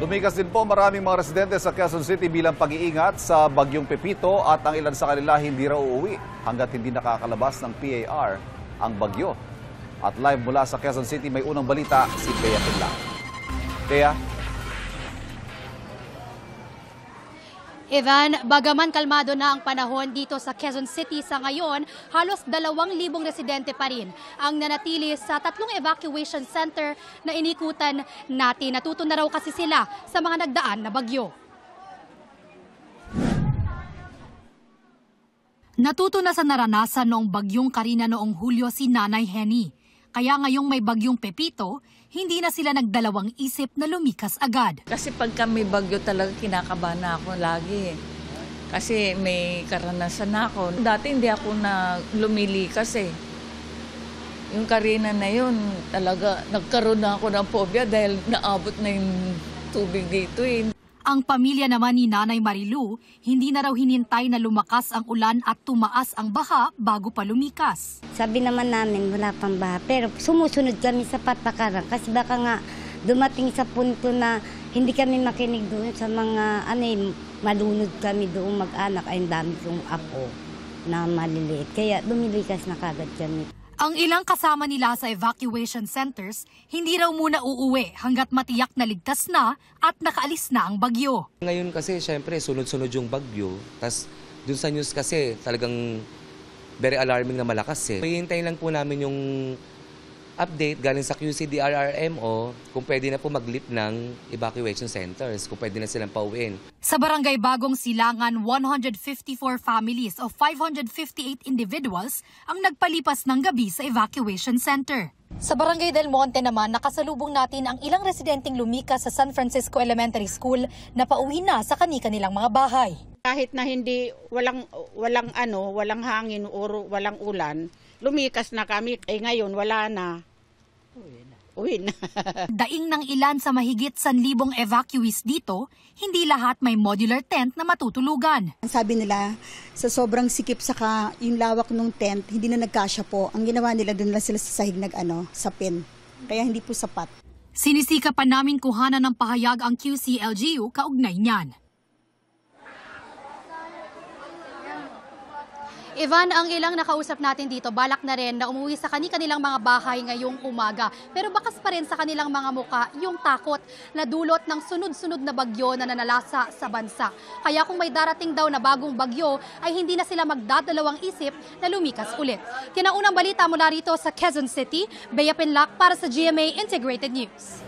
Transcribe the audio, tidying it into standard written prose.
Tumikas din po maraming mga residente sa Quezon City bilang pag-iingat sa bagyong Pepito at ang ilan sa kanila hindi raw uuwi hanggat hindi nakakalabas ng PAR ang bagyo. At live mula sa Quezon City may unang balita si Bea Pinla. Bea? Evan, bagaman kalmado na ang panahon dito sa Quezon City sa ngayon, halos 2,000 residente pa rin ang nanatili sa 3 evacuation center na inikutan natin. Natuto na raw kasi sila sa mga nagdaan na bagyo. Natuto na sa naranasan noong bagyong Karina noong Hulyo si Nanay Henny. Kaya ngayong may bagyong Pepito, hindi na sila nagdalawang isip na lumikas agad. Kasi pagka may bagyo talaga kinakabahan na ako lagi. Kasi may karanasan na ako. Dati hindi ako na lumilikas eh. Yung Karina na yun, talaga nagkaroon na ako ng phobia dahil naabot na yung tubig dito eh. Ang pamilya naman ni Nanay Marilu, hindi na raw hinintay na lumakas ang ulan at tumaas ang baha bago pa lumikas. Sabi naman namin wala pang baha, pero sumusunod kami sa patakaran kasi baka nga dumating sa punto na hindi kami makinig doon sa mga malunod kami doon mag-anak ay dami kong apo na maliliit. Kaya dumilikas na kagad kami. Ang ilang kasama nila sa evacuation centers, hindi raw muna uuwi hanggat matiyak na ligtas na at nakaalis na ang bagyo. Ngayon kasi syempre sunod-sunod yung bagyo, tas dun sa news kasi talagang very alarming na malakas eh. Hihintayin lang po namin yung update galing sa QCDRRMO kung pwede na po mag-lift ng evacuation centers, kung pwede na silang pauwiin. Sa Barangay Bagong Silangan, 154 families o 558 individuals ang nagpalipas ng gabi sa evacuation center. Sa Barangay Del Monte naman, nakasalubong natin ang ilang residenteng lumikas sa San Francisco Elementary School na pauwi na sa kani-kanilang mga bahay. Kahit na hindi walang hangin o walang ulan, lumikas na kami. Ngayon wala na. Uwi na. Daing ng ilan sa mahigit 1,000 evacuees dito, hindi lahat may modular tent na matutulugan. Sabi nila, sa sobrang sikip saka yung lawak ng tent, hindi na nagkasya po. Ang ginawa nila, doon lang sila sa sahig sapin. Kaya hindi po sapat. Sinisika pa namin kuhanan ng pahayag ang QCLGU kaugnay niyan. Ivan, ang ilang nakausap natin dito, balak na rin na umuwi sa kanilang mga bahay ngayong umaga. Pero bakas pa rin sa kanilang mga muka yung takot na dulot ng sunod-sunod na bagyo na nanalasa sa bansa. Kaya kung may darating daw na bagong bagyo, ay hindi na sila magdadalawang isip na lumikas ulit. Yan ang unang balita mula rito sa Quezon City. Bea Pinlac para sa GMA Integrated News.